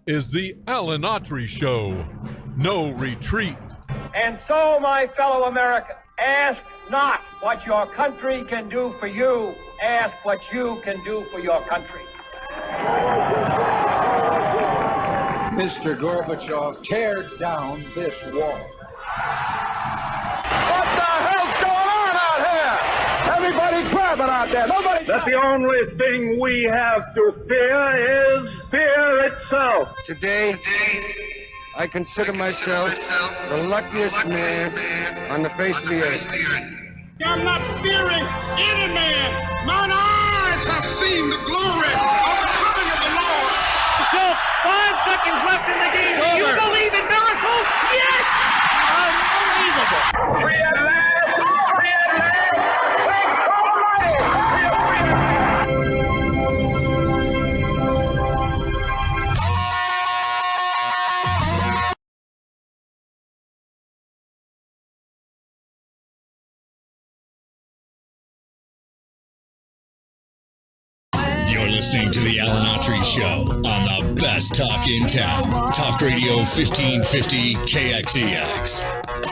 is the Alan Autry Show. No retreat. And so, my fellow Americans, ask not what your country can do for you. Ask what you can do for your country. Mr. Gorbachev, tear down this wall. What the hell's going on out here? Everybody's grabbing out there. Nobody. That the only thing we have to fear is fear itself. Today, I consider myself the luckiest man on the face of the earth. I'm not fearing any man. Mine eyes have seen the glory of the coming of the Lord. So, 5 seconds left in the game. Do you believe in miracles? Yes! Unbelievable. Free at last! Free at last! Thank God Almighty! You're listening to the Alan Autry Show on the best talk in town. Talk Radio 1550 KXEX.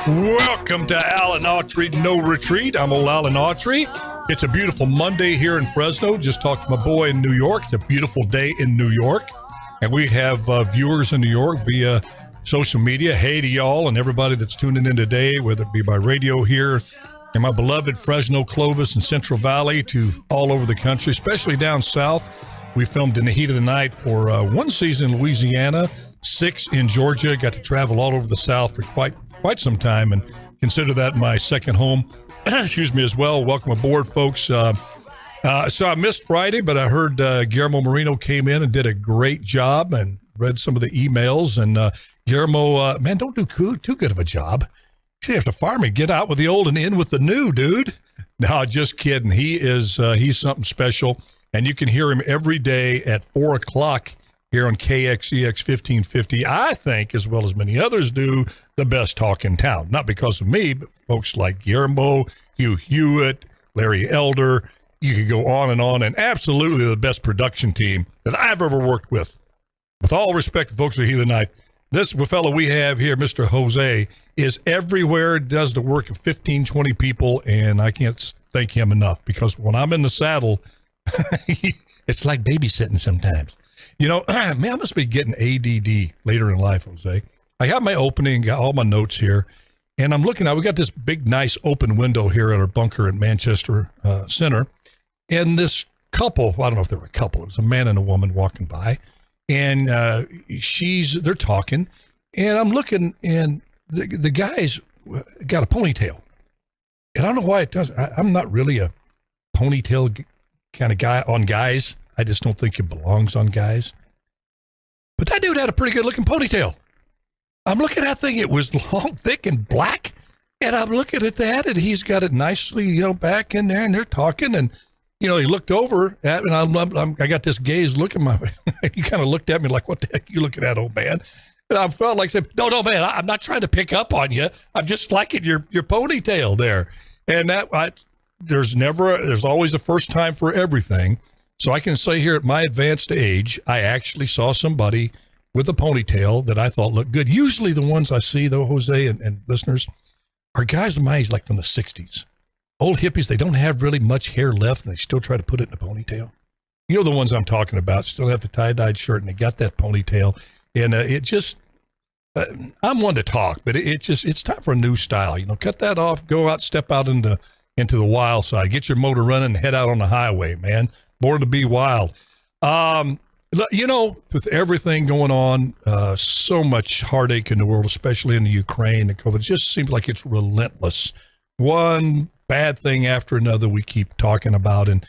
Welcome to Alan Autry No Retreat. I'm old Alan Autry. It's a beautiful Monday here in Fresno. Just talked to my boy in New York. It's a beautiful day in New York. And we have viewers in New York via social media. Hey to y'all and everybody that's tuning in today, whether it be by radio here in my beloved Fresno, Clovis, and Central Valley to all over the country, especially down south. We filmed in the heat of the night for one season in Louisiana, 6 in Georgia. Got to travel all over the South for quite some time and consider that my second home. Excuse me as well. Welcome aboard, folks. So I missed Friday, but I heard Guillermo Moreno came in and did a great job and read some of the emails. And Guillermo, man, don't do too good of a job. You have to fire me. Get out with the old and in with the new, dude. No, just kidding. He's something special. And you can hear him every day at 4 o'clock here on KXEX 1550. I think, as well as many others do, the best talk in town. Not because of me, but folks like Guillermo, Hugh Hewitt, Larry Elder. You could go on, and absolutely the best production team that I've ever worked with. With all respect to folks at Heat of the Night, this fellow we have here, Mr. Jose, is everywhere, does the work of 15, 20 people, and I can't thank him enough because when I'm in the saddle, it's like babysitting sometimes. You know, man, I must be getting ADD later in life, Jose. I got my opening, got all my notes here, and I'm looking at, we got this big, nice open window here at our bunker at Manchester Center, and this couple, well, I don't know if they were a couple, it was a man and a woman walking by, and they're talking, and I'm looking, and the guy's got a ponytail. And I don't know why it does. I'm not really a ponytail kind of guy on guys. I just don't think it belongs on guys. But that dude had a pretty good looking ponytail. I'm looking at that thing. It was long, thick, and black. And I'm looking at that, and he's got it nicely, back in there, and they're talking, and he looked over at me, and I got this gaze look at my, he kind of looked at me like, what the heck are you looking at, old man? And I felt like saying, no, man, I'm not trying to pick up on you. I'm just liking your ponytail there. And there's always a first time for everything. So I can say here at my advanced age, I actually saw somebody with a ponytail that I thought looked good. Usually the ones I see, though, Jose and listeners, are guys of my age, like from the 60s. Old hippies, they don't have really much hair left, and they still try to put it in a ponytail. You know the ones I'm talking about, still have the tie-dyed shirt, and they got that ponytail. And it just, I'm one to talk, but it's time for a new style. Cut that off, go out, step out into the wild side, get your motor running, and head out on the highway, man. Born to be wild. With everything going on, so much heartache in the world, especially in the Ukraine and COVID, it just seems like it's relentless. One bad thing after another we keep talking about, and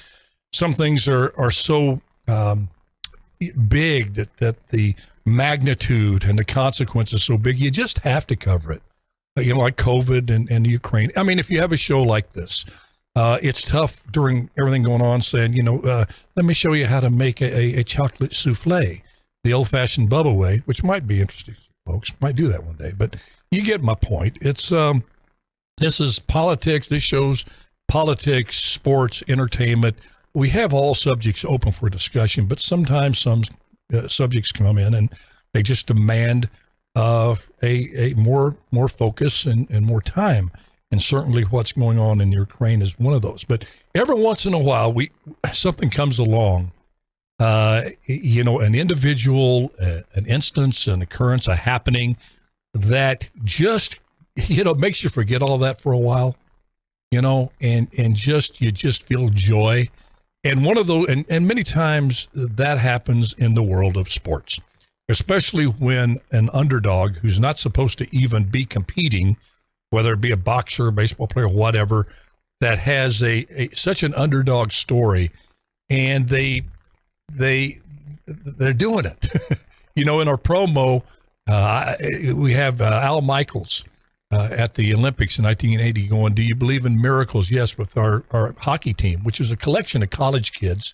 some things are so big that the magnitude and the consequences so big, you just have to cover it. Like COVID and Ukraine. I mean, if you have a show like this, it's tough during everything going on saying, let me show you how to make a chocolate souffle, the old-fashioned Bubba way, which might be interesting. Folks might do that one day, but you get my point. It's this is politics. This shows politics, sports, entertainment. We have all subjects open for discussion, but sometimes some subjects come in, and They just demand a more focus and more time. And certainly what's going on in Ukraine is one of those. But every once in a while, something comes along, an individual, an instance, an occurrence, a happening that just, makes you forget all that for a while, and you just feel joy. And one of those, and many times that happens in the world of sports, especially when an underdog who's not supposed to even be competing, whether it be a boxer, a baseball player, whatever, that has such an underdog story, and they're doing it. In our promo, we have Al Michaels at the Olympics in 1980 going, "Do you believe in miracles?" Yes, with our hockey team, which is a collection of college kids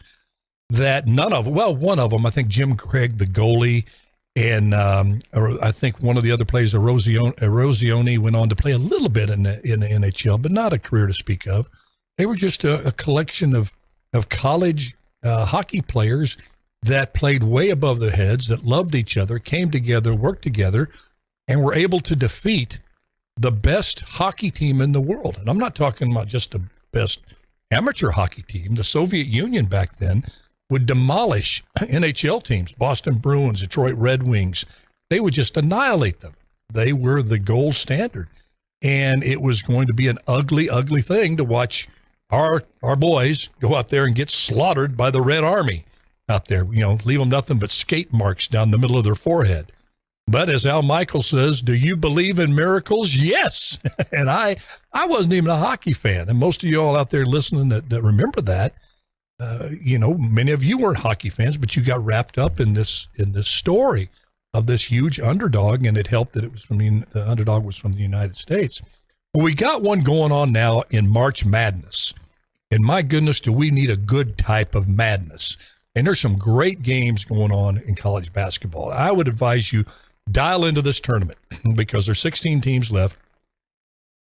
that one of them, I think Jim Craig, the goalie, and I think one of the other players, Erosione, went on to play a little bit in the NHL, but not a career to speak of. They were just a collection of college hockey players that played way above their heads, that loved each other, came together, worked together, and were able to defeat the best hockey team in the world. And I'm not talking about just the best amateur hockey team. The Soviet Union back then would demolish NHL teams, Boston Bruins, Detroit Red Wings. They would just annihilate them. They were the gold standard. And it was going to be an ugly, ugly thing to watch our boys go out there and get slaughtered by the Red Army out there, leave them nothing but skate marks down the middle of their forehead. But as Al Michaels says, do you believe in miracles? Yes. And I wasn't even a hockey fan. And most of you all out there listening that remember that, many of you weren't hockey fans, but you got wrapped up in this story of this huge underdog, and it helped that it was the underdog was from the United States. Well, we got one going on now in March Madness, and my goodness, do we need a good type of madness? And there's some great games going on in college basketball. I would advise you dial into this tournament because there's 16 teams left.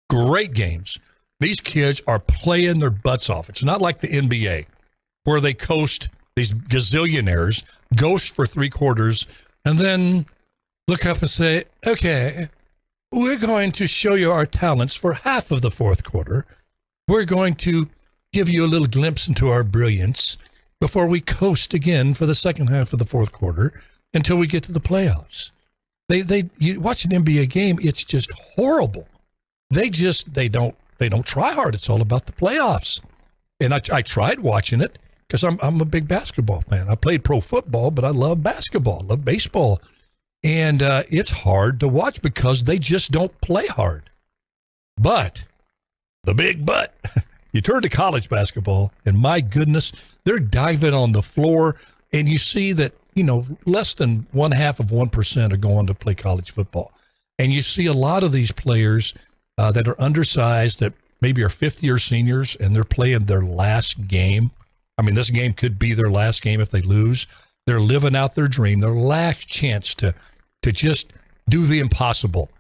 Great games. These kids are playing their butts off. It's not like the NBA, where they coast, these gazillionaires ghost for 3 quarters and then look up and say, okay, we're going to show you our talents for half of the fourth quarter. We're going to give you a little glimpse into our brilliance before we coast again for the second half of the fourth quarter until we get to the playoffs. You watch an NBA game, it's just horrible. They don't try hard. It's all about the playoffs. And I tried watching it, because I'm a big basketball fan. I played pro football, but I love basketball, love baseball. And it's hard to watch because they just don't play hard. But, the big but, you turn to college basketball, and my goodness, they're diving on the floor, and you see that, less than 0.5% are going to play college football. And you see a lot of these players that are undersized, that maybe are fifth-year seniors, and they're playing their last game. I mean, this game could be their last game if they lose. They're living out their dream, their last chance to just do the impossible,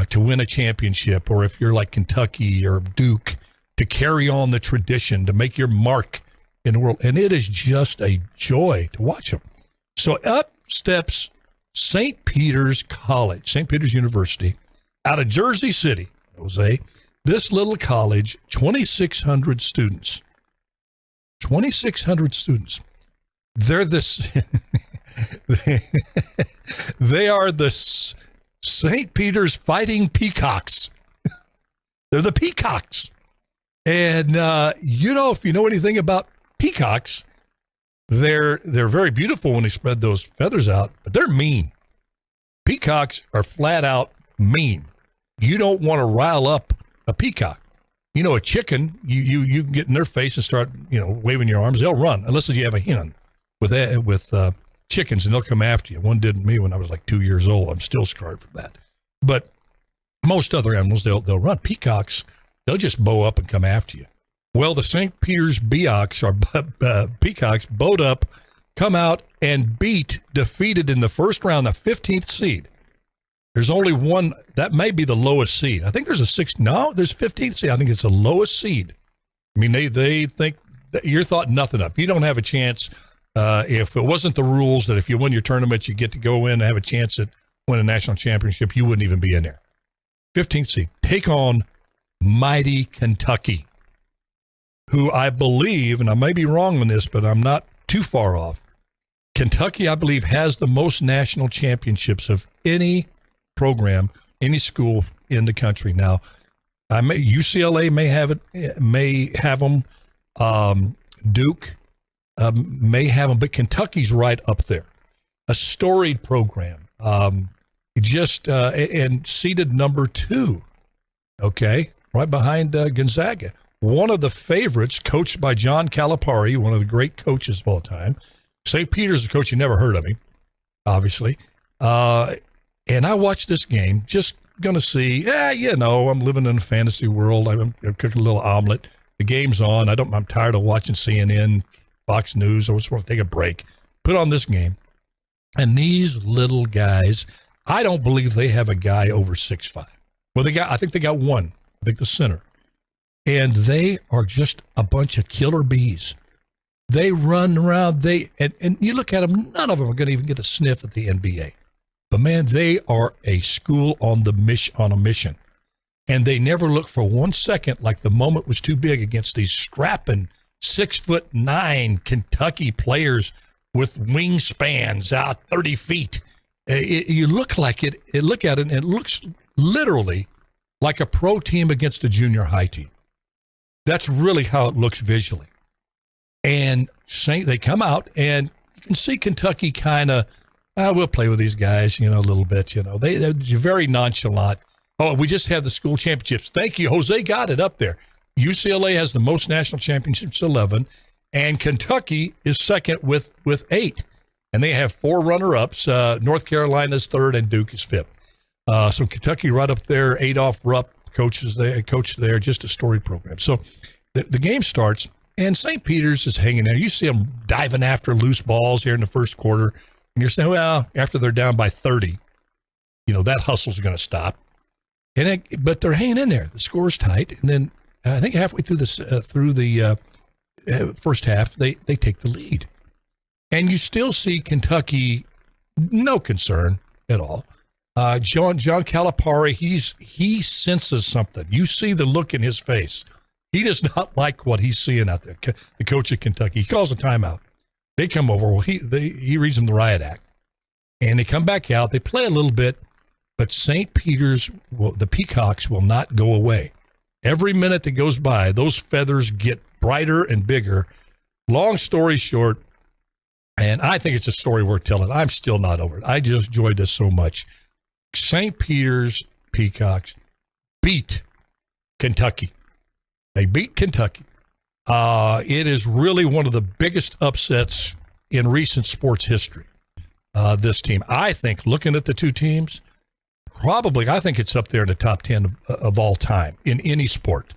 to win a championship, or if you're like Kentucky or Duke, to carry on the tradition, to make your mark in the world. And it is just a joy to watch them. So up steps St. Peter's College, St. Peter's University, out of Jersey City, Jose. This little college, 2,600 students. 2,600 students. They're they are the St. Peter's Fighting Peacocks. They're the Peacocks. And, if you know anything about peacocks, they're very beautiful when they spread those feathers out, but they're mean. Peacocks are flat out mean. You don't want to rile up a peacock. A chicken, you can get in their face and start, waving your arms. They'll run, unless you have a hen with chickens, and they'll come after you. One did me when I was like 2 years old. I'm still scarred from that. But most other animals, they'll run. Peacocks, they'll just bow up and come after you. Well, the St. Peter's Peacocks bowed up, come out, and defeated in the first round, the 15th seed. There's only one, that may be the lowest seed. I think there's there's 15th seed. I think it's the lowest seed. I mean, they think that you're thought nothing of. You don't have a chance If it wasn't the rules that if you win your tournament, you get to go in and have a chance at win a national championship, you wouldn't even be in there. 15th seed, take on mighty Kentucky, who I believe, and I may be wrong on this, but I'm not too far off. Kentucky, I believe, has the most national championships of any program, any school in the country. Now, UCLA may have them. Duke may have them, but Kentucky's right up there. A storied program, and seeded number 2. Okay, right behind Gonzaga. One of the favorites, coached by John Calipari, one of the great coaches of all time. St. Peter's, a coach you never heard of him, obviously. And I watched this game, just going to see, I'm living in a fantasy world. I'm cooking a little omelet. The game's on. I'm tired of watching CNN, Fox News. I just want to take a break. Put on this game. And these little guys, I don't believe they have a guy over 6'5". Well, I think they got one. I think the center. And they are just a bunch of killer bees. They run around. And you look at them, none of them are going to even get a sniff at the NBA. But man, they are a school on a mission. And they never look for 1 second like the moment was too big against these strapping 6'9" Kentucky players with wingspans out 30 feet. You look at it, and it looks literally like a pro team against a junior high team. That's really how it looks visually. And they come out, and you can see Kentucky kind of, we'll play with these guys, a little bit. They're very nonchalant. Oh, we just had the school championships. Thank you. Jose got it up there. UCLA has the most national championships, 11, and Kentucky is second with 8. And they have 4 runner-ups. North Carolina's 3rd, and Duke is 5th. So Kentucky right up there. Adolph Rupp coach there, just a storied program. So the game starts, and St. Peter's is hanging there. You see them diving after loose balls here in the first quarter, and you're saying, well, after they're down by 30, that hustle's going to stop. But they're hanging in there. The score's tight, and then I think halfway through the first half, they take the lead, and you still see Kentucky, no concern at all. John Calipari, he senses something. You see the look in his face. He does not like what he's seeing out there. The coach of Kentucky, he calls a timeout. They come over. Well, he reads them the riot act, and they come back out. They play a little bit, but St. Peter's, the Peacocks, will not go away. Every minute that goes by, those feathers get brighter and bigger. Long story short, and I think it's a story worth telling. I'm still not over it. I just enjoyed this so much. St. Peter's Peacocks beat Kentucky. They beat Kentucky. It is really one of the biggest upsets in recent sports history, this team. I think, looking at the two teams, I think it's up there in the top 10 of all time in any sport.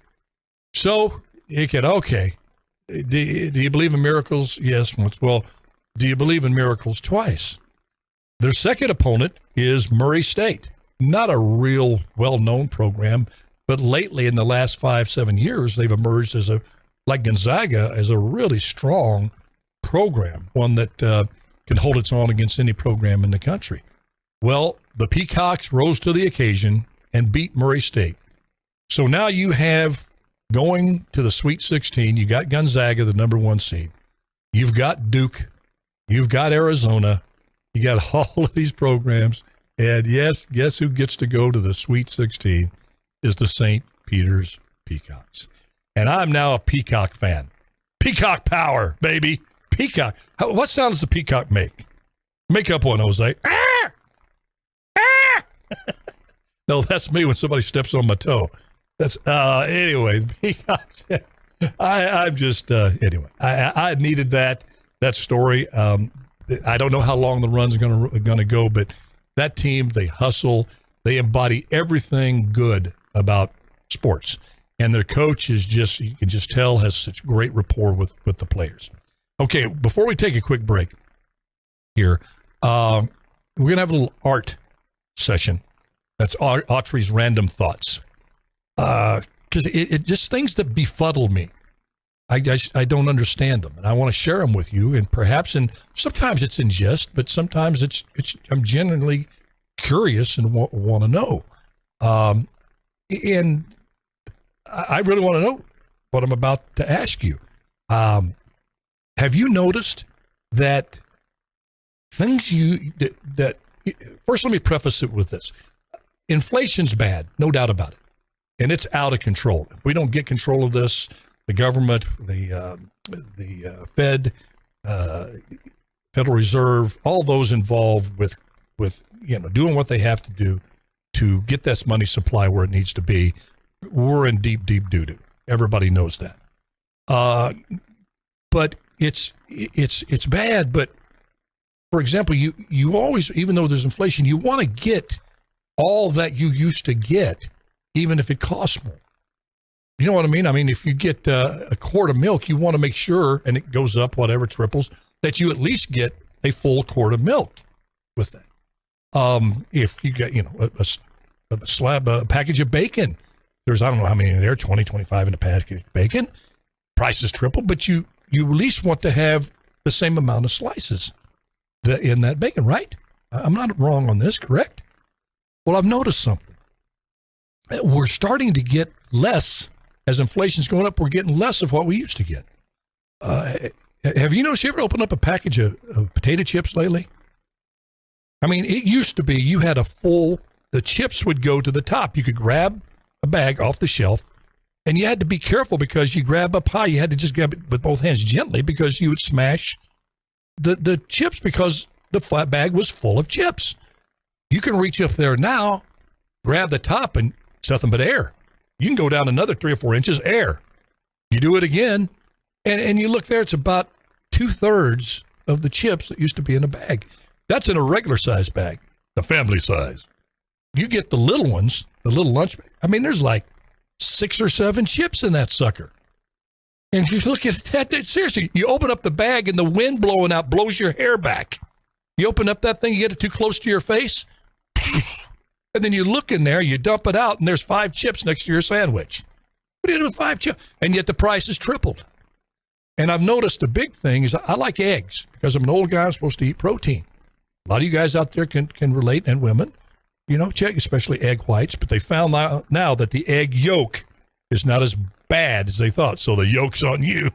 So, okay, do you believe in miracles? Yes, once. Well, do you believe in miracles twice? Their second opponent is Murray State. Not a real well-known program, but lately in the last 5-7 years, they've emerged like Gonzaga, as a really strong program, one that can hold its own against any program in the country. Well, the Peacocks rose to the occasion and beat Murray State. So now you have, going to the Sweet 16, you got Gonzaga, the number 1 seed. You've got Duke. You've got Arizona. You got all of these programs. And yes, guess who gets to go to the Sweet 16 is the St. Peter's Peacocks. And I'm now a Peacock fan. Peacock power, baby. Peacock. What sound does the peacock make? Make up one, Jose. Ah! Ah! No, that's me when somebody steps on my toe. That's, anyway, Peacocks. I'm just, anyway, I needed that story. I don't know how long the run's going to go, but that team, they hustle. They embody everything good about sports. And their coach is just, you can just tell, has such great rapport with the players. Okay, before we take a quick break here, we're going to have a little art session. That's Autry's Random Thoughts. Because it just things that befuddle me. I don't understand them, and I want to share them with you. And perhaps, and sometimes it's in jest, but sometimes it's I'm genuinely curious and want to know. And I really want to know what I'm about to ask you. Have you noticed that things that first, let me preface it with this. Inflation's bad, no doubt about it. And it's out of control. If we don't get control of this, the government, the Fed, Federal Reserve, all those involved with doing what they have to do to get this money supply where it needs to be, we're in deep doo-doo. Everybody knows that. But it's bad. But for example, you always, even though there's inflation, you want to get all that you used to get, even if it costs more. You know what I mean? I mean, if you get a quart of milk, you want to make sure, and it goes up, whatever, triples, that you at least get a full quart of milk with that. If you get, a package of bacon, there's, I don't know how many in there, 20, 25 in a package of bacon, prices triple, but you at least want to have the same amount of slices in that bacon, right? I'm not wrong on this, correct? Well, I've noticed something. We're starting to get less. As inflation's going up, we're getting less of what we used to get. Have you noticed, you ever open up a package of potato chips lately? I mean, it used to be you had the chips would go to the top. You could grab a bag off the shelf, and you had to be careful because you grab up high. You had to just grab it with both hands gently because you would smash the chips because the flat bag was full of chips. You can reach up there now, grab the top, and it's nothing but air. You can go down another 3 or 4 inches, air. You do it again, and you look there, it's about 2/3 of the chips that used to be in a bag. That's in a regular size bag, the family size. You get the little ones, the little lunch bag. I mean, there's like 6 or 7 chips in that sucker. And you look at that, seriously, you open up the bag and the wind blowing out blows your hair back. You open up that thing, you get it too close to your face, and then you look in there, you dump it out, and there's 5 chips next to your sandwich. What do you do with 5 chips? And yet the price is tripled. And I've noticed the big thing is I like eggs because I'm an old guy. I'm supposed to eat protein. A lot of you guys out there can relate, and women, check, especially egg whites. But they found now that the egg yolk is not as bad as they thought. So the yolk's on you.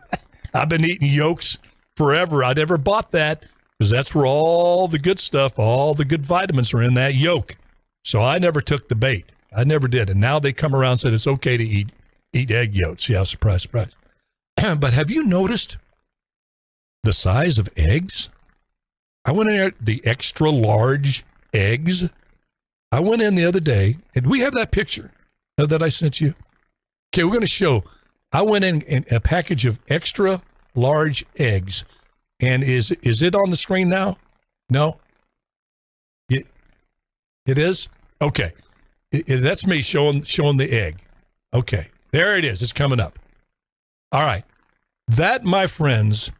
I've been eating yolks forever. I never bought that because that's where all the good stuff, all the good vitamins are in that yolk. So I never took the bait. I never did. And now they come around and said it's okay to eat egg yolks. Yeah, surprise, surprise. But have you noticed the size of eggs? I went in there, the extra large eggs. I went in the other day, and we have that picture that I sent you. Okay, we're going to show. I went in a package of extra large eggs, and is it on the screen now? No? It is? Okay. That's me showing the egg. Okay. There it is. It's coming up. All right. That, my friends,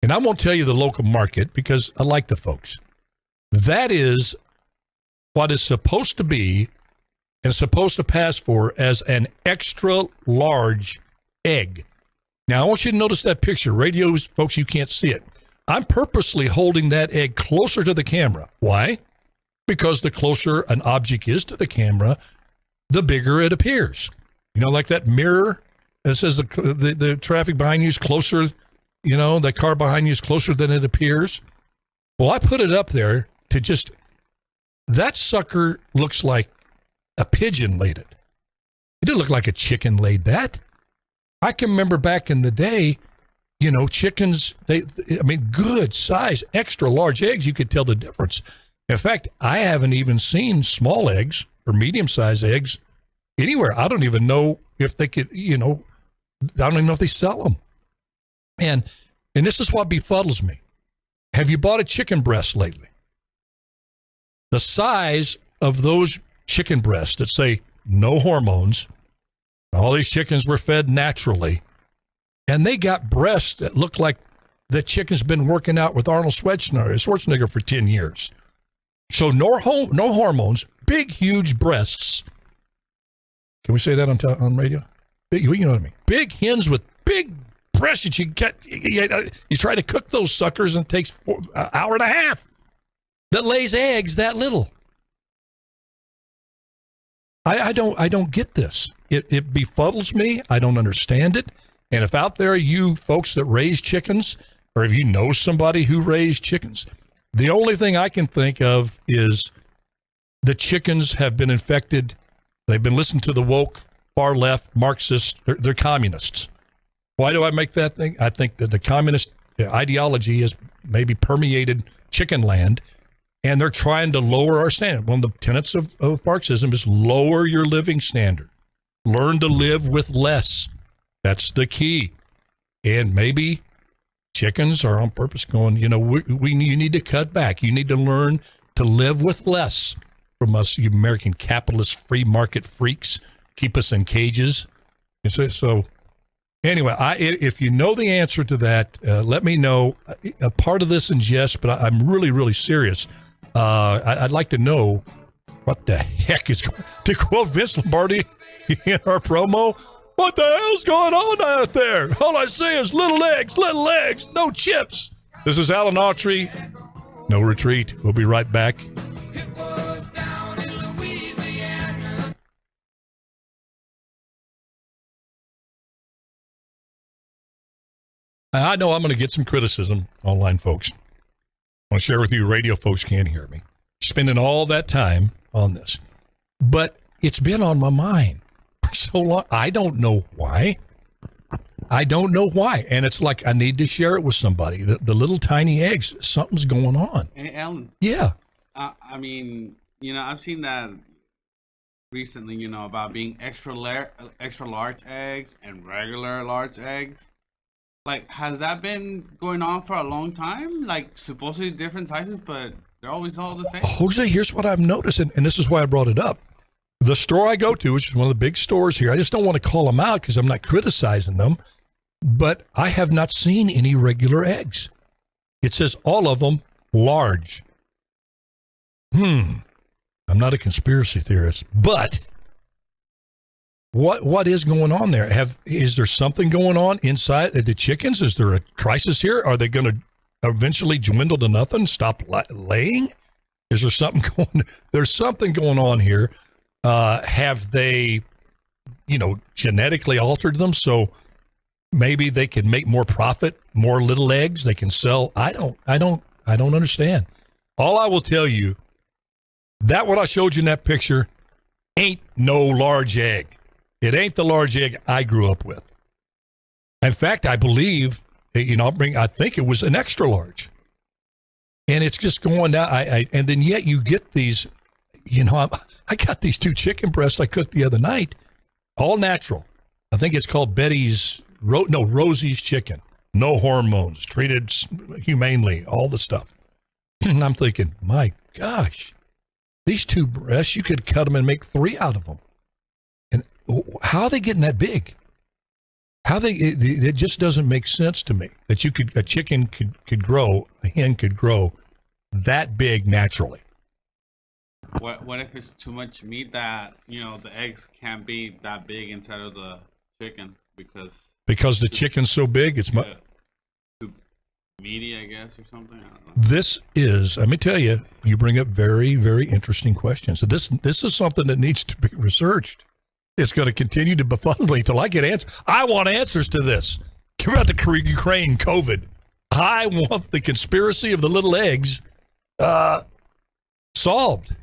and I won't tell you the local market because I like the folks. That is what is supposed to be and supposed to pass for as an extra large egg. Now, I want you to notice that picture. Radio folks, you can't see it. I'm purposely holding that egg closer to the camera. Why? Because the closer an object is to the camera, the bigger it appears. Like that mirror that says the traffic behind you is closer, the car behind you is closer than it appears. Well, I put it up there to just, that sucker looks like a pigeon laid it. It didn't look like a chicken laid that. I can remember back in the day, chickens, good size, extra large eggs, you could tell the difference. In fact, I haven't even seen small eggs or medium-sized eggs anywhere. I don't even know if they could, I don't even know if they sell them. And this is what befuddles me. Have you bought a chicken breast lately? The size of those chicken breasts that say no hormones, all these chickens were fed naturally, and they got breasts that look like the chicken's been working out with Arnold Schwarzenegger for 10 years. So no hormones, big, huge breasts. Can we say that on radio? Big, you know what I mean? Big hens with big press that you get. You try to cook those suckers, and it takes an hour and a half. That lays eggs that little. I don't get this. It befuddles me. I don't understand it. And if out there you folks that raise chickens, or if you know somebody who raised chickens, the only thing I can think of is the chickens have been infected. They've been listening to the woke, far left, Marxists. They're communists. Why do I make that thing? I think that the communist ideology has maybe permeated chicken land, and they're trying to lower our standard. One of the tenets of Marxism is lower your living standard. Learn to live with less. That's the key. And maybe chickens are on purpose going, you need to cut back. You need to learn to live with less from us, you American capitalist free market freaks. Keep us in cages. So anyway, if you know the answer to that, let me know. A part of this in jest, but I'm really, really serious. I'd like to know what the heck is going on. To quote Vince Lombardi in our promo, what the hell's going on out there? All I see is little eggs, no chips. This is Alan Autry. No retreat. We'll be right back. I know I'm going to get some criticism online, folks. I want to share with you, radio folks can't hear me. Spending all that time on this. But it's been on my mind for so long. I don't know why. And it's like I need to share it with somebody. The little tiny eggs, something's going on. Hey, Alan. Yeah. I mean, I've seen that recently, about being extra large eggs and regular large eggs. Like, has that been going on for a long time? Like, supposedly different sizes, but they're always all the same? Jose, here's what I've noticed, and this is why I brought it up. The store I go to, which is one of the big stores here, I just don't want to call them out because I'm not criticizing them, but I have not seen any regular eggs. It says all of them large. I'm not a conspiracy theorist, but what is going on there? Is there something going on inside the chickens? Is there a crisis here? Are they going to eventually dwindle to nothing? Stop laying? Is there something going? There's something going on here. Have they, genetically altered them so maybe they can make more profit, more little eggs they can sell? I don't understand. All I will tell you, that what I showed you in that picture ain't no large egg. It ain't the large egg I grew up with. In fact, I believe, I think it was an extra large. And it's just going down. And then yet you get these, I got these 2 chicken breasts I cooked the other night, all natural. I think it's called Rosie's chicken. No hormones, treated humanely, all the stuff. And I'm thinking, my gosh, these 2 breasts, you could cut them and make 3 out of them. And how are they getting that big? It just doesn't make sense to me that a chicken could grow, a hen could grow that big naturally. What if it's too much meat that, the eggs can't be that big inside of the chicken because the chicken's so big, it's too meaty, I guess, or something. I don't know. This is, let me tell you, you bring up very, very interesting questions. So this is something that needs to be researched. It's going to continue to befuddle me until I get answers. I want answers to this. Give out the Ukraine COVID. I want the conspiracy of the little eggs solved.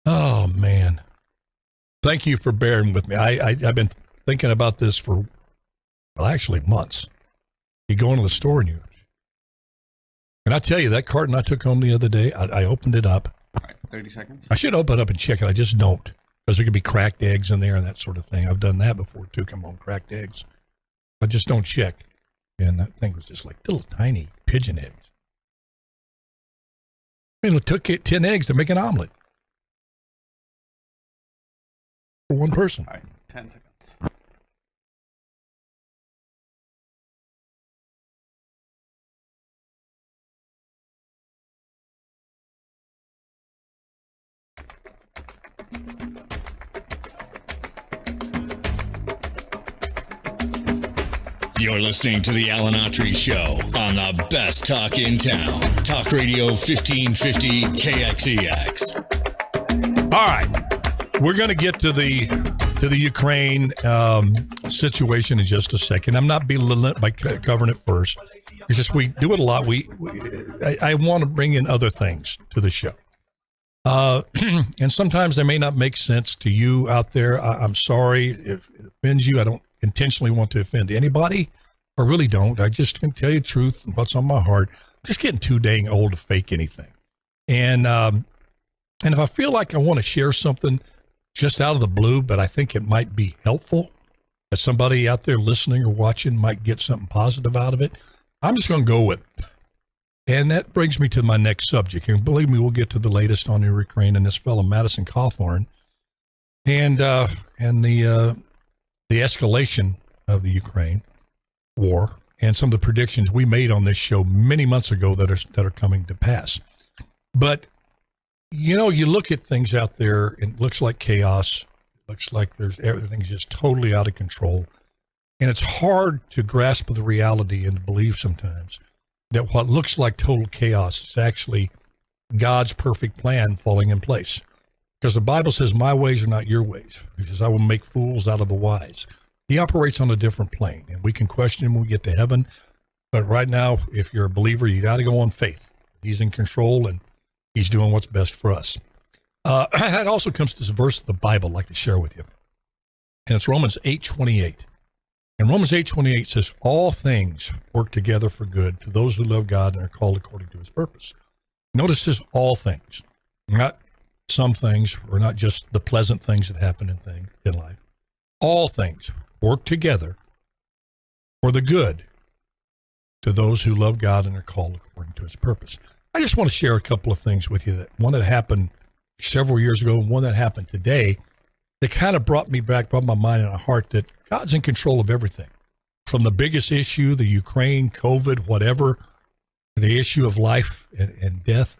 Oh, man. Thank you for bearing with me. I've been thinking about this for, actually months. You go into the store and I tell you, that carton I took home the other day, I opened it up. All right, 30 seconds. I should open it up and check it. I just don't. Because there could be cracked eggs in there and that sort of thing. I've done that before too, come home, cracked eggs. I just don't check. And that thing was just like little tiny pigeon eggs. I mean, it took 10 eggs to make an omelet. For one person. All right, 10 seconds. You're listening to the Alan Autry Show on the best talk in town. Talk Radio 1550 KXEX. All right. We're going to get to the Ukraine situation in just a second. I'm not belittling it by covering it first. It's just we do it a lot. I want to bring in other things to the show. And sometimes they may not make sense to you out there. I'm sorry if it offends you. I don't intentionally want to offend anybody. I really don't. I just can tell you the truth and what's on my heart. I'm just getting too dang old to fake anything. And if I feel like I want to share something just out of the blue, but I think it might be helpful, that somebody out there listening or watching might get something positive out of it, I'm just going to go with it. And that brings me to my next subject. And believe me, we'll get to the latest on Ukraine and this fellow Madison Cawthorn and the escalation of the Ukraine war and some of the predictions we made on this show many months ago that are coming to pass. But you know, you look at things out there and it looks like chaos. It looks like everything's just totally out of control. And it's hard to grasp the reality and believe sometimes that what looks like total chaos is actually God's perfect plan falling in place. Because the Bible says, my ways are not your ways. He says, I will make fools out of the wise. He operates on a different plane, and we can question him when we get to heaven. But right now, if you're a believer, you got to go on faith. He's in control, and he's doing what's best for us. That also comes to this verse of the Bible I'd like to share with you. And it's Romans 8:28. And Romans 8:28 says, all things work together for good to those who love God and are called according to his purpose. Notice it says all things, not some things, or not just the pleasant things that happen in life. All things work together for the good to those who love God and are called according to his purpose. I just want to share a couple of things with you. One that happened several years ago, and one that happened today, that kind of brought my mind and my heart that God's in control of everything. From the biggest issue, the Ukraine, COVID, whatever, the issue of life and death,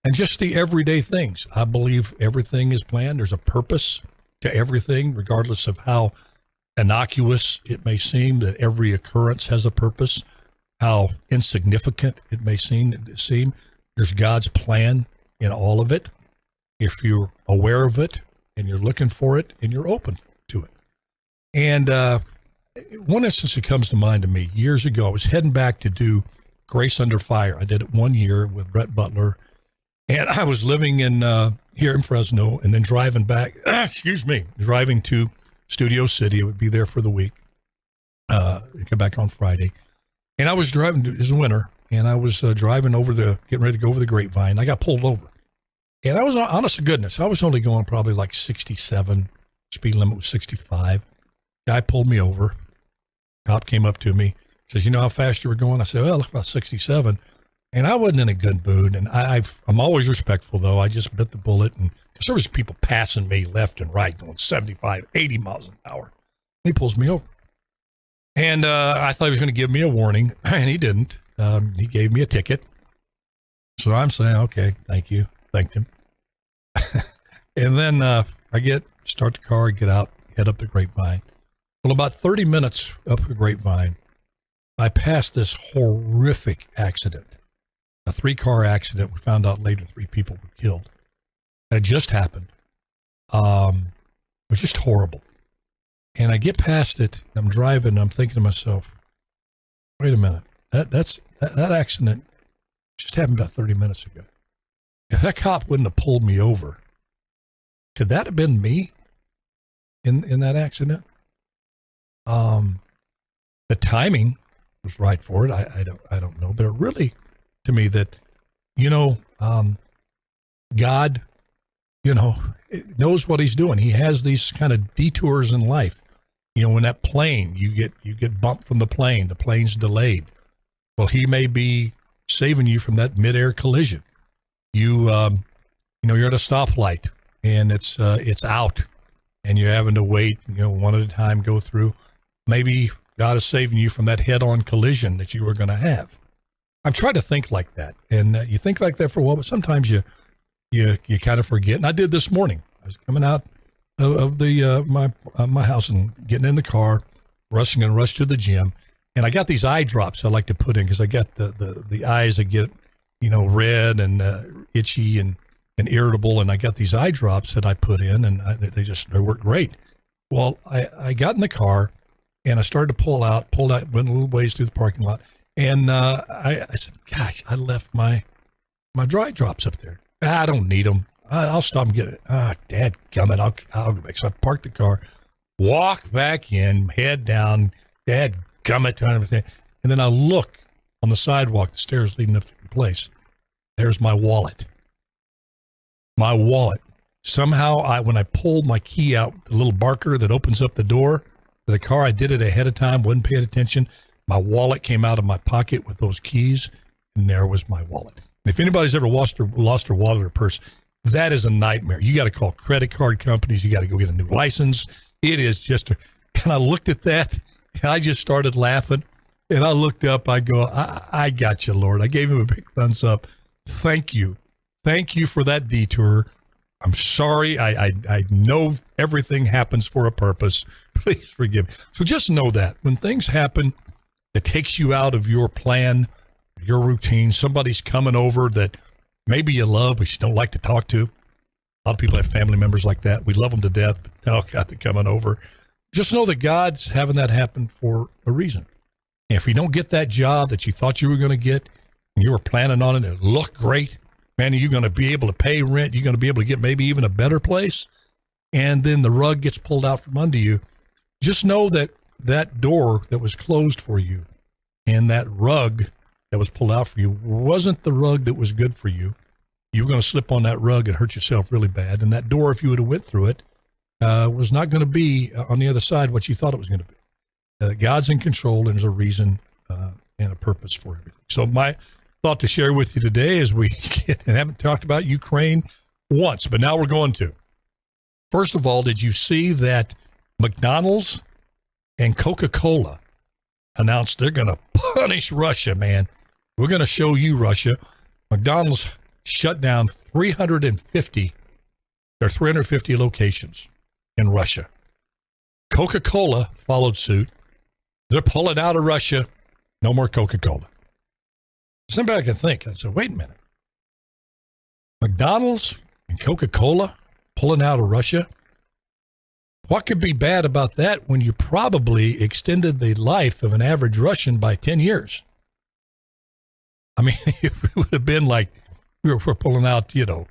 and just the everyday things. I believe everything is planned. There's a purpose to everything, regardless of how innocuous it may seem, that every occurrence has a purpose, how insignificant it may seem. There's God's plan in all of it. If you're aware of it and you're looking for it and you're open to it. And one instance that comes to mind to me years ago, I was heading back to do Grace Under Fire. I did it 1 year with Brett Butler. And I was living here in Fresno and then driving back, driving to Studio City. I would be there for the week, come back on Friday. And I was driving, it was winter, and I was driving getting ready to go over the Grapevine. I got pulled over. And I was, honest to goodness, I was only going probably like 67. Speed limit was 65. Guy pulled me over. Cop came up to me, says, you know how fast you were going? I said, well, about 67. And I wasn't in a good mood. And I'm always respectful, though. I just bit the bullet. And because there was people passing me left and right going 75, 80 miles an hour. And he pulls me over. And I thought he was going to give me a warning, and he didn't. He gave me a ticket. So I'm saying, okay, thank you. Thanked him. And then start the car, get out, head up the Grapevine. Well, about 30 minutes up the Grapevine, I passed this horrific accident, a 3-car accident. We found out later 3 people were killed. It just happened. It was just horrible. And I get past it, and I'm driving, and I'm thinking to myself, wait a minute, that accident just happened about 30 minutes ago. If that cop wouldn't have pulled me over, could that have been me in that accident? The timing was right for it. I don't know, but it really, to me, that, God, knows what he's doing. He has these kind of detours in life. When that plane, you get bumped from the plane's delayed. Well, he may be saving you from that midair collision. You're at a stoplight and it's out and you're having to wait, one at a time, go through. Maybe God is saving you from that head-on collision that you were going to have. I've tried to think like that, and you think like that for a while, but sometimes you kind of forget. And I did this morning. I was coming out of the my house and getting in the car, rushing to the gym, And I got these eye drops I like to put in because I got the eyes that get, red and itchy and irritable. And I got these eye drops that I put in, and they work great. Well, I got in the car and I started to pulled out, went a little ways through the parking lot. And I said, gosh, I left my dry drops up there. I don't need them. I'll stop and get it. Dad gummit, I'll go back. So I parked the car, walk back in, head down, Dad gummit, and then I look on the sidewalk, the stairs leading up to the place. There's my wallet. My wallet. Somehow, when I pulled my key out, the little barker that opens up the door for the car, I did it ahead of time, wasn't paying attention. My wallet came out of my pocket with those keys, and there was my wallet. And if anybody's ever lost their wallet or purse, that is a nightmare. You got to call credit card companies. You got to go get a new license. It is just, and I looked at that, and I just started laughing. And I looked up, I go, I got you, Lord. I gave him a big thumbs up. Thank you. Thank you for that detour. I'm sorry. I know everything happens for a purpose. Please forgive me. So just know that when things happen, it takes you out of your plan, your routine. Somebody's coming over that maybe you love, but you don't like to talk to. A lot of people have family members like that. We love them to death, but oh God, they're coming over. Just know that God's having that happen for a reason. And if you don't get that job that you thought you were going to get, and you were planning on it, and it looked great, man, you're going to be able to pay rent. You're going to be able to get maybe even a better place. And then the rug gets pulled out from under you. Just know that that door that was closed for you and that rug that was pulled out for you wasn't the rug that was good for you. You were going to slip on that rug and hurt yourself really bad. And that door, if you would have went through it, was not going to be on the other side what you thought it was going to be. God's in control, and there's a reason and a purpose for everything. So my thought to share with you today is we haven't talked about Ukraine once, but now we're going to. First of all, did you see that McDonald's and Coca-Cola announced they're going to punish Russia, man? We're going to show you Russia. McDonald's shut down 350 locations in Russia. Coca-Cola followed suit. They're pulling out of Russia. No more Coca-Cola. Somebody can think. I said, wait a minute. McDonald's and Coca-Cola pulling out of Russia? What could be bad about that when you probably extended the life of an average Russian by 10 years? I mean, it would have been like we're pulling out, the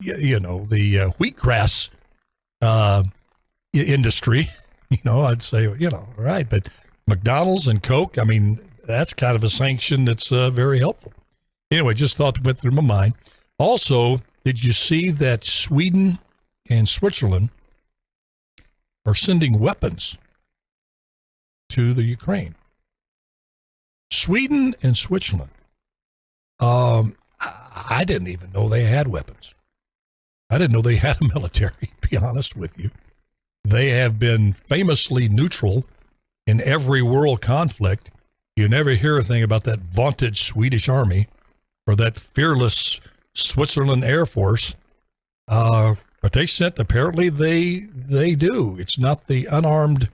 wheatgrass industry. I'd say, right. But McDonald's and Coke, I mean, that's kind of a sanction that's very helpful. Anyway, just thought that went through my mind. Also, did you see that Sweden and Switzerland are sending weapons to the Ukraine? Sweden and Switzerland. I didn't even know they had weapons. I didn't know they had a military, to be honest with you. They have been famously neutral in every world conflict. You never hear a thing about that vaunted Swedish army or that fearless Switzerland Air Force. But they sent, apparently they do. It's not the unarmed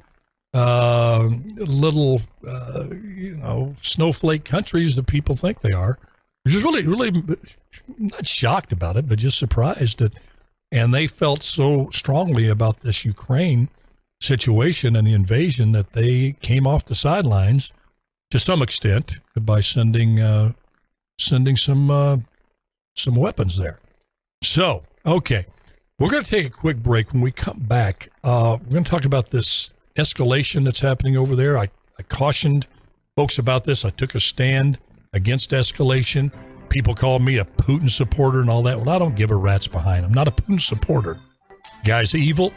little, snowflake countries that people think they are. Which is really not shocked about it, but just surprised that. And they felt so strongly about this Ukraine situation and the invasion that they came off the sidelines to some extent by sending some weapons there. So, okay, we're going to take a quick break. When we come back, we're going to talk about this escalation that's happening over there. I cautioned folks about this. I took a stand against escalation. People call me a Putin supporter and all that. Well, I don't give a rat's behind. I'm not a Putin supporter. Guy's evil,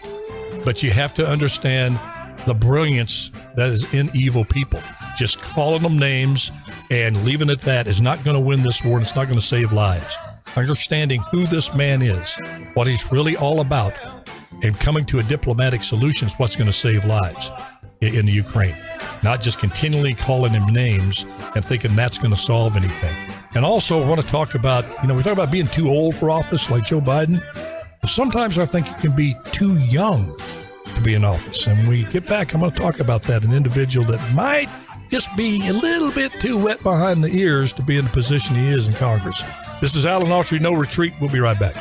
but you have to understand the brilliance that is in evil people. Just calling them names and leaving it at that is not going to win this war, and it's not going to save lives. Understanding who this man is, what he's really all about, and coming to a diplomatic solution is what's going to save lives in the Ukraine. Not just continually calling him names and thinking that's going to solve anything. And also, I want to talk about, we talk about being too old for office like Joe Biden. But sometimes I think you can be too young to be in office. And when we get back, I'm going to talk about that, an individual that might just be a little bit too wet behind the ears to be in the position he is in Congress. This is Alan Autry, No Retreat. We'll be right back.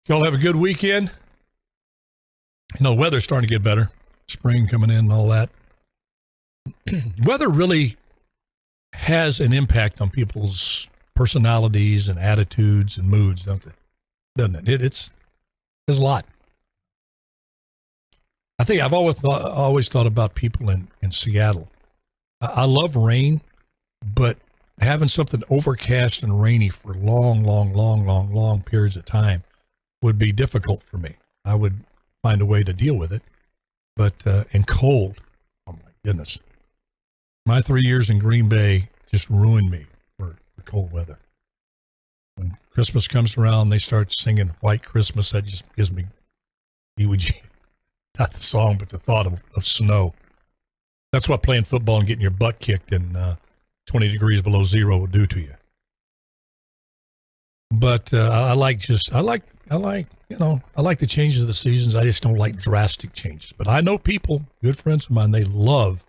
Y'all have a good weekend. You know, the weather's starting to get better. Spring coming in and all that. Weather really has an impact on people's personalities and attitudes and moods, doesn't it? It's a lot. I think I've always thought about people in Seattle. I love rain, but having something overcast and rainy for long periods of time would be difficult for me. I would find a way to deal with it, but and cold, oh my goodness. My 3 years in Green Bay just ruined me for the cold weather. When Christmas comes around, they start singing White Christmas. That just gives me heebie-jeebies. Not the song, but the thought of snow. That's what playing football and getting your butt kicked in 20 degrees below zero will do to you. But I like the changes of the seasons. I just don't like drastic changes. But I know people, good friends of mine, they love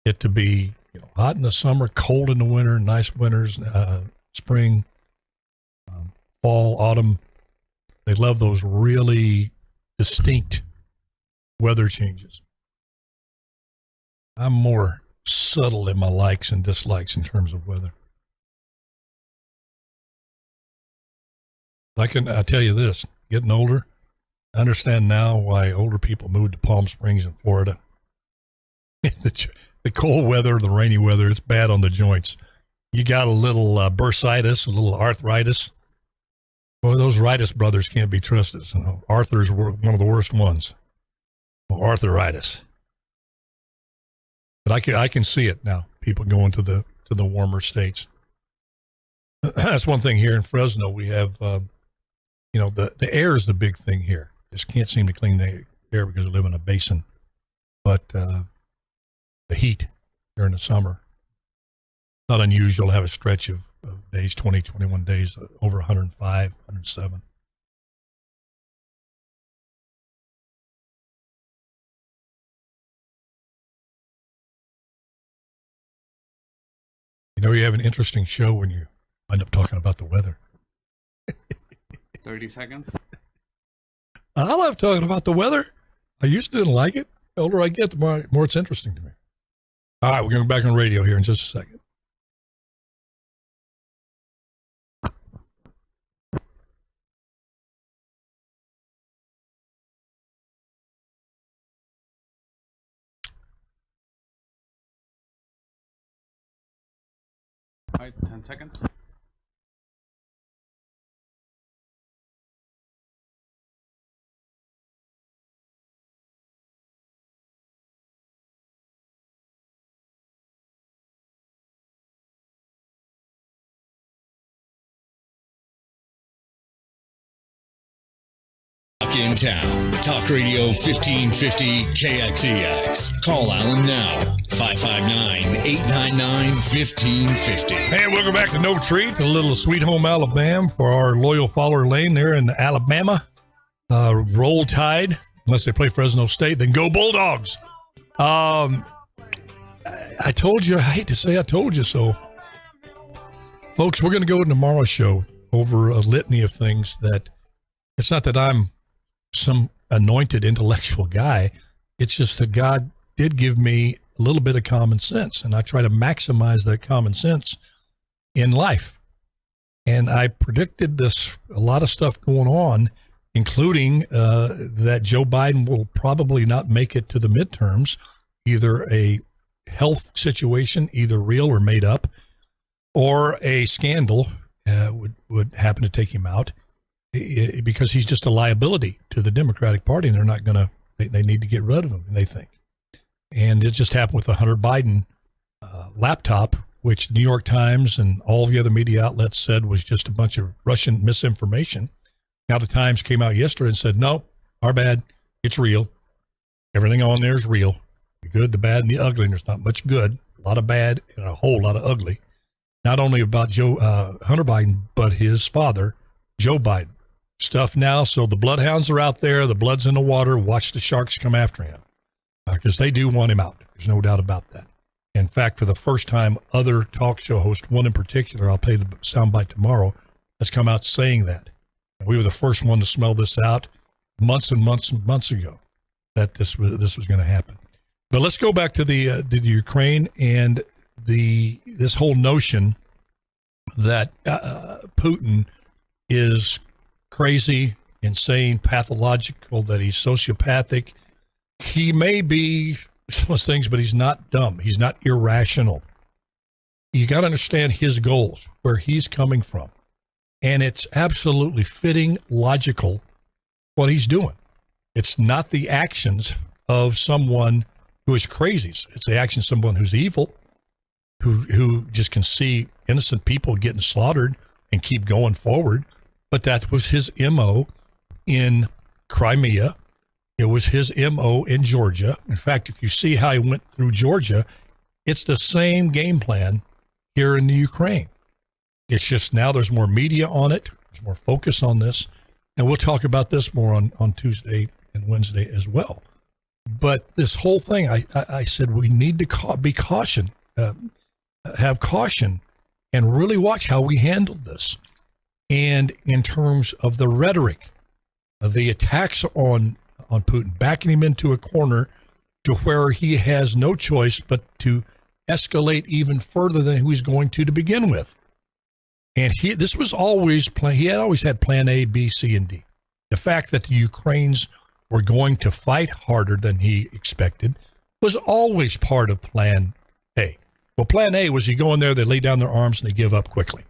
it to be, hot in the summer, cold in the winter, nice winters, spring, fall, autumn. They love those really distinct weather changes. I'm more subtle in my likes and dislikes in terms of weather. I tell you this, getting older, I understand now why older people moved to Palm Springs in Florida. The cold weather, the rainy weather, it's bad on the joints. You got a little bursitis, a little arthritis. Boy, those Ritis brothers can't be trusted. Arthur's one of the worst ones. Well, arthritis. But I can see it now, people going to the warmer states. That's one thing here in Fresno. We have, the air is the big thing here. Just can't seem to clean the air because we live in a basin. But the heat during the summer, not unusual to have a stretch of days, 20, 21 days, over 105, 107. You have an interesting show when you end up talking about the weather. 30 seconds. I love talking about the weather. I used to didn't like it. The older I get, the more it's interesting to me. All right, we're going to go back on radio here in just a second. All right, 10 seconds. In town. Talk Radio 1550 KXEX. Call Alan now. 559-899-1550. And welcome back to No Treat, a little Sweet Home Alabama for our loyal follower Lane there in Alabama. Roll Tide, unless they play Fresno State, then go Bulldogs. I told you, I hate to say I told you so. Folks, we're going to go in tomorrow's show over a litany of things that it's not that I'm some anointed intellectual guy. It's just that God did give me a little bit of common sense, and I try to maximize that common sense in life. And I predicted a lot of stuff going on, including that Joe Biden will probably not make it to the midterms, either a health situation, either real or made up, or a scandal would happen to take him out. Because he's just a liability to the Democratic Party, and they're not going to, they need to get rid of him, they think. And it just happened with the Hunter Biden laptop which the New York Times and all the other media outlets said was just a bunch of Russian misinformation. Now the Times came out yesterday and said, no, our bad. It's real. Everything on there is real. The good, the bad, and the ugly. And there's not much good, a lot of bad, and a whole lot of ugly. Not only about Hunter Biden, but his father, Joe Biden. Stuff now, so the bloodhounds are out there. The blood's in the water. Watch the sharks come after him because they do want him out. There's no doubt about that. In fact, for the first time, other talk show hosts, one in particular, I'll play the soundbite tomorrow, has come out saying that. And we were the first one to smell this out months and months and months ago that this was going to happen. But let's go back to the Ukraine and this whole notion that Putin is crazy, insane, pathological, that he's sociopathic. He may be some of those things, but he's not dumb. He's not irrational. You got to understand his goals, where he's coming from. And it's absolutely fitting, logical, what he's doing. It's not the actions of someone who is crazy. It's the action of someone who's evil, who just can see innocent people getting slaughtered and keep going forward. But that was his MO in Crimea. It was his MO in Georgia. In fact, if you see how he went through Georgia, it's the same game plan here in the Ukraine. It's just now there's more media on it. There's more focus on this. And we'll talk about this more on Tuesday and Wednesday as well. But this whole thing, I said we need to be caution, have caution, and really watch how we handle this. And in terms of the rhetoric, the attacks on Putin, backing him into a corner to where he has no choice but to escalate even further than he's going to begin with. And this was always he had always had plan A, B, C, and D. The fact that the Ukrainians were going to fight harder than he expected was always part of plan A. Well, plan A was you go in there, they lay down their arms, and they give up quickly.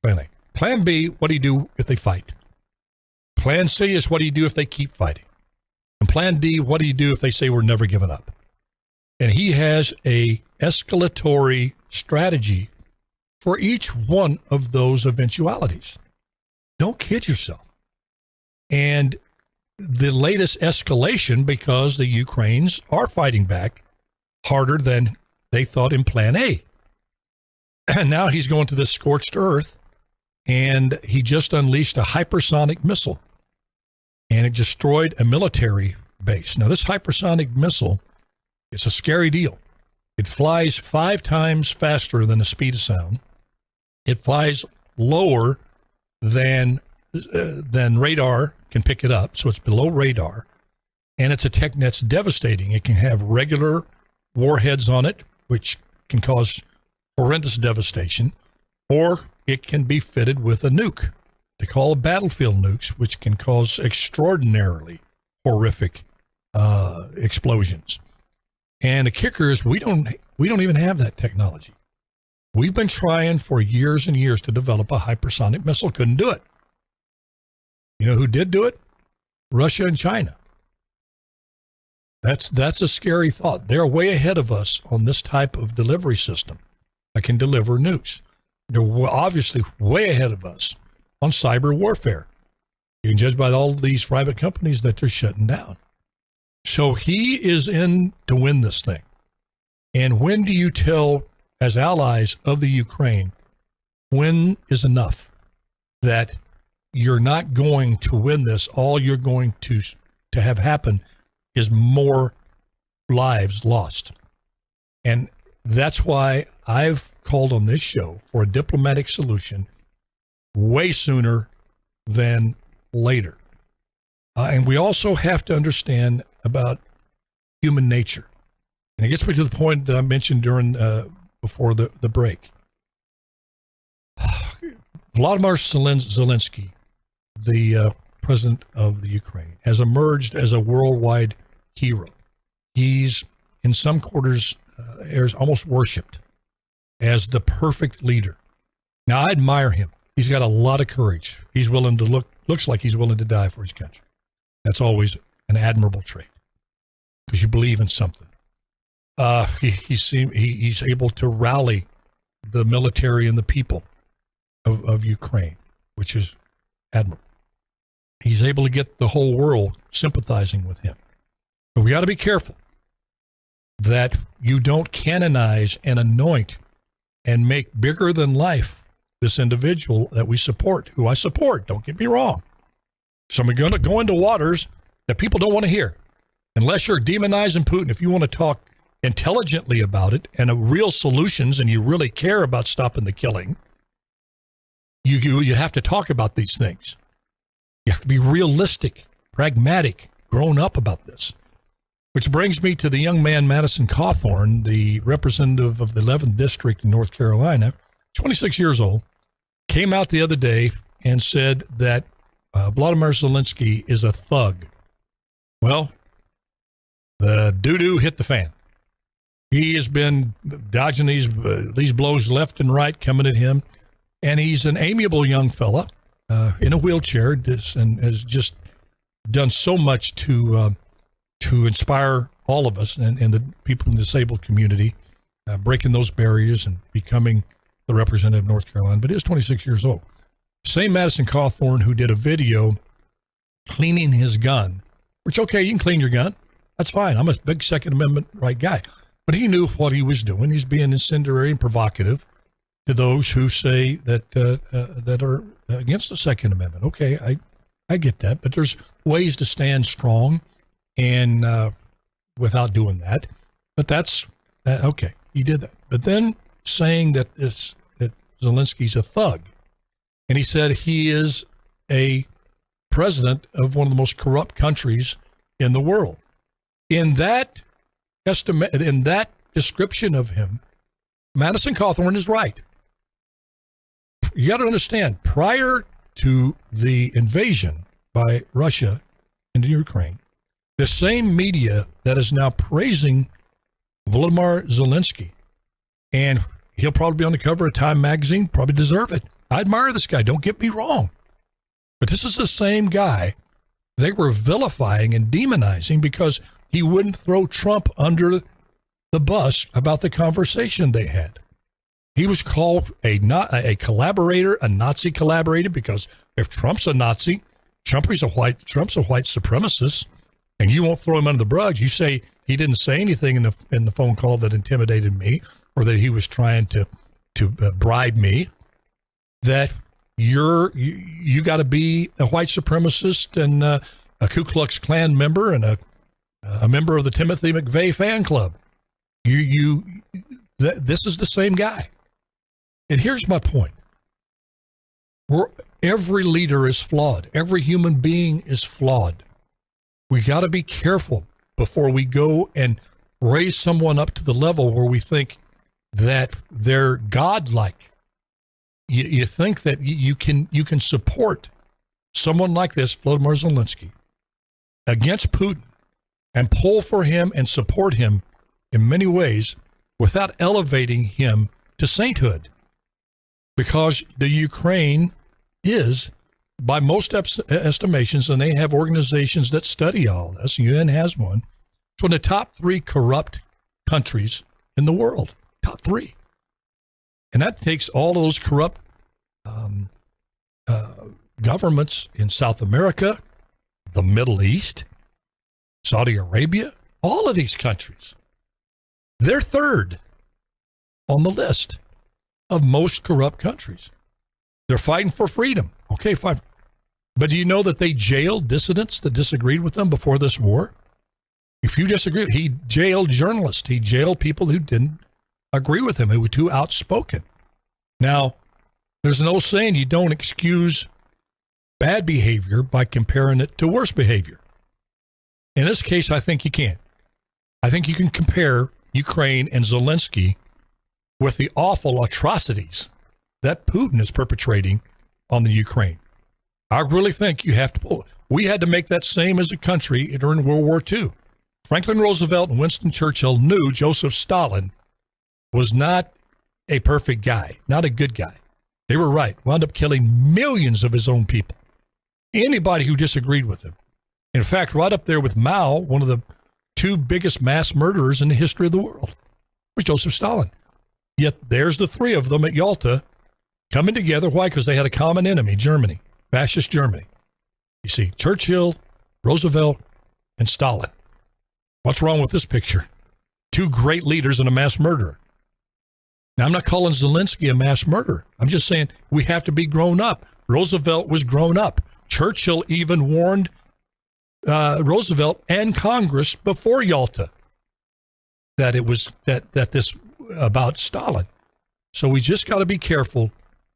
Plan A. Plan B, what do you do if they fight? Plan C is what do you do if they keep fighting? And plan D, what do you do if they say we're never giving up? And he has a escalatory strategy for each one of those eventualities. Don't kid yourself. And the latest escalation, because the Ukrainians are fighting back harder than they thought in plan A. And now he's going to this scorched earth, and he just unleashed a hypersonic missile, and it destroyed a military base. Now, this hypersonic missile, it's a scary deal. It flies 5 times faster than the speed of sound. It flies lower than radar can pick it up, so it's below radar, and it's a tech that's devastating. It can have regular warheads on it, which can cause horrendous devastation, or it can be fitted with a nuke. They call it battlefield nukes, which can cause extraordinarily horrific explosions. And the kicker is we don't even have that technology. We've been trying for years and years to develop a hypersonic missile. Couldn't do it. You know who did do it? Russia and China. That's a scary thought. They're way ahead of us on this type of delivery system that can deliver nukes. They're obviously way ahead of us on cyber warfare. You can judge by all these private companies that they're shutting down. So he is in to win this thing. And when do you tell, as allies of the Ukraine, when is enough? That you're not going to win this. All you're going to have happen is more lives lost. And that's why I've called on this show for a diplomatic solution way sooner than later. And we also have to understand about human nature. And it gets me to the point that I mentioned before the break. Vladimir Zelensky, the president of the Ukraine, has emerged as a worldwide hero. He's, in some quarters, is almost worshipped as the perfect leader. Now, I admire him. He's got a lot of courage. He's willing to looks like he's willing to die for his country. That's always an admirable trait because you believe in something. He's able to rally the military and the people of Ukraine, which is admirable. He's able to get the whole world sympathizing with him. But we got to be careful that you don't canonize and anoint and make bigger than life this individual that we support, who I support. Don't get me wrong. So I'm going to go into waters that people don't want to hear. Unless you're demonizing Putin, if you want to talk intelligently about it and real solutions and you really care about stopping the killing, you have to talk about these things. You have to be realistic, pragmatic, grown up about this. Which brings me to the young man, Madison Cawthorn, the representative of the 11th District in North Carolina, 26 years old, came out the other day and said that Vladimir Zelensky is a thug. Well, the doo-doo hit the fan. He has been dodging these blows left and right coming at him, and he's an amiable young fella in a wheelchair and has just done so much to inspire all of us and the people in the disabled community, breaking those barriers and becoming the representative of North Carolina. But he is 26 years old. Same Madison Cawthorn who did a video cleaning his gun, which, okay, you can clean your gun. That's fine. I'm a big Second Amendment right guy. But he knew what he was doing. He's being incendiary and provocative to those who say that are against the Second Amendment. Okay, I get that. But there's ways to stand strong and without doing that. But that's okay. He did that. But then saying that Zelensky's a thug, and he said he is a president of one of the most corrupt countries in the world. In that description of him, Madison Cawthorn is right. You got to understand, prior to the invasion by Russia into Ukraine, the same media that is now praising Volodymyr Zelensky, and he'll probably be on the cover of Time magazine, probably deserve it. I admire this guy, don't get me wrong. But this is the same guy they were vilifying and demonizing because he wouldn't throw Trump under the bus about the conversation they had. He was called a collaborator, a Nazi collaborator, because if Trump's a Nazi, Trump's a white supremacist, and you won't throw him under the bus. You say he didn't say anything in the phone call that intimidated me, or that he was trying to bribe me. That you got to be a white supremacist and a Ku Klux Klan member and a member of the Timothy McVeigh fan club. This is the same guy. And here's my point. Every leader is flawed. Every human being is flawed. We got to be careful before we go and raise someone up to the level where we think that they're godlike. You think that you can support someone like this, Volodymyr Zelensky, against Putin and pull for him and support him in many ways without elevating him to sainthood. Because the Ukraine is, by most estimations, and they have organizations that study all this, UN has one, it's one of the top 3 corrupt countries in the world. Top 3. And that takes all of those corrupt governments in South America, the Middle East, Saudi Arabia, all of these countries. They're third on the list of most corrupt countries. They're fighting for freedom. Okay, fine. But do you know that they jailed dissidents that disagreed with them before this war? If you disagree, he jailed journalists. He jailed people who didn't agree with him, who were too outspoken. Now, there's an old saying, you don't excuse bad behavior by comparing it to worse behavior. In this case, I think you can. I think you can compare Ukraine and Zelensky with the awful atrocities that Putin is perpetrating on the Ukraine. I really think you have to pull. We had to make that same as a country during World War II. Franklin Roosevelt and Winston Churchill knew Joseph Stalin was not a perfect guy, not a good guy. They were right. Wound up killing millions of his own people. Anybody who disagreed with him. In fact, right up there with Mao, one of the 2 biggest mass murderers in the history of the world, was Joseph Stalin. Yet there's the three of them at Yalta coming together. Why? Because they had a common enemy, Germany, fascist Germany. You see, Churchill, Roosevelt, and Stalin. What's wrong with this picture? Two great leaders and a mass murderer. Now, I'm not calling Zelensky a mass murderer. I'm just saying we have to be grown up. Roosevelt was grown up. Churchill even warned Roosevelt and Congress before Yalta that it was that this about Stalin. So we just got to be careful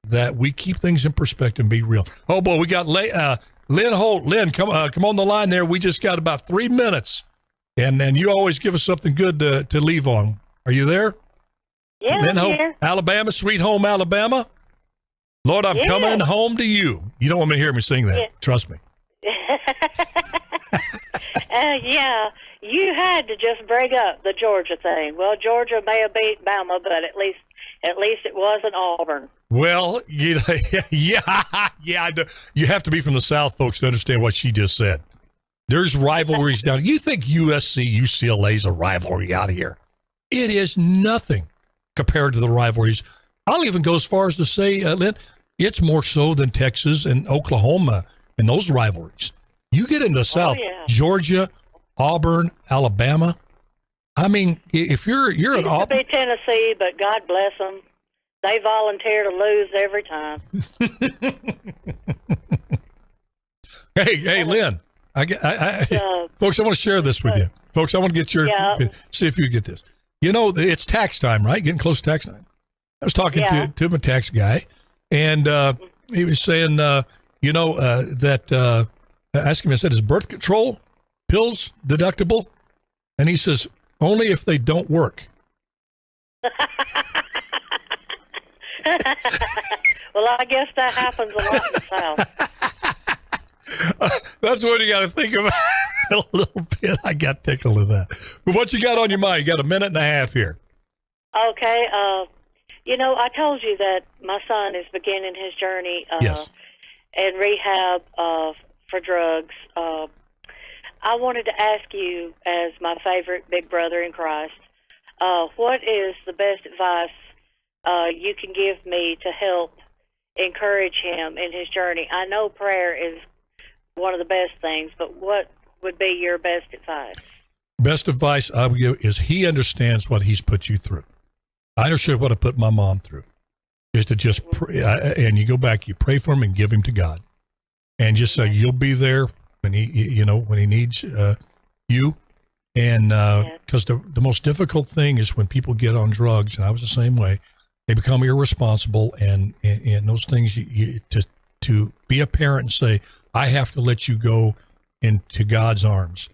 that we keep things in perspective and be real. Oh boy, we got Lynn Holt. Lynn, come on the line there. We just got about 3 minutes, and you always give us something good to leave on. Are you there? Yeah, Lynn I'm Holt, here. Alabama, sweet home Alabama. Lord, I'm coming home to you. You don't want me to hear me sing that. Yeah. Trust me. Yeah, you had to just bring up the Georgia thing. Well, Georgia may have beat Bama, but at least it wasn't Auburn. Well, yeah. I do. You have to be from the South, folks, to understand what she just said. There's rivalries down. You think USC, UCLA is a rivalry out here? It is nothing compared to the rivalries. I'll even go as far as to say, Lynn, it's more so than Texas and Oklahoma and those rivalries. You get into the South, Georgia, Auburn, Alabama. I mean, if you're an Auburn, be Tennessee, but God bless them, they volunteer to lose every time. Hey, Lynn, folks, I want to share this with you. Folks, I want to get your see if you get this. You know, it's tax time, right? Getting close to tax time. I was talking to my tax guy, and he was saying, that I asked him, I said, is birth control pills deductible? And he says, only if they don't work. Well, I guess that happens a lot in the South. That's what you got to think about a little bit. I got tickled with that. But what you got on your mind? You got a minute and a half here. Okay. I told you that my son is beginning his journey in rehab for drugs. I wanted to ask you, as my favorite big brother in Christ, what is the best advice you can give me to help encourage him in his journey? I know prayer is one of the best things, but what would be your best advice? Best advice I would give is he understands what he's put you through. I understood what I put my mom through, is to just pray, and you go back, you pray for him and give him to God, and just say you'll be there when he needs you, and because the most difficult thing is when people get on drugs, and I was the same way. They become irresponsible, and those things to be a parent and say I have to let you go into God's arms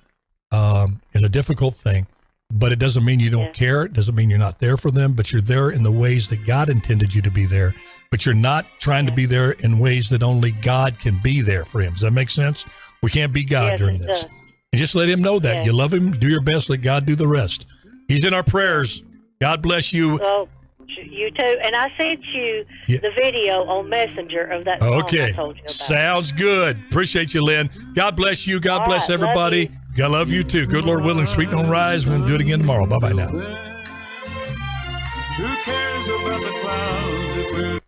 is a difficult thing. But it doesn't mean you don't care. It doesn't mean you're not there for them, but you're there in the ways that God intended you to be there. But you're not trying to be there in ways that only God can be there for him. Does that make sense? We can't be God during this. And just let him know that. You love him, do your best, let God do the rest. He's in our prayers. God bless you. Well, you too. And I sent you the video on Messenger of that song I told you about. Sounds good. Appreciate you, Lynn. God bless you. God bless everybody. God love you too. Good Lord willing, sweet don't rise. We're going to do it again tomorrow. Bye-bye now. Who cares about the clouds if we're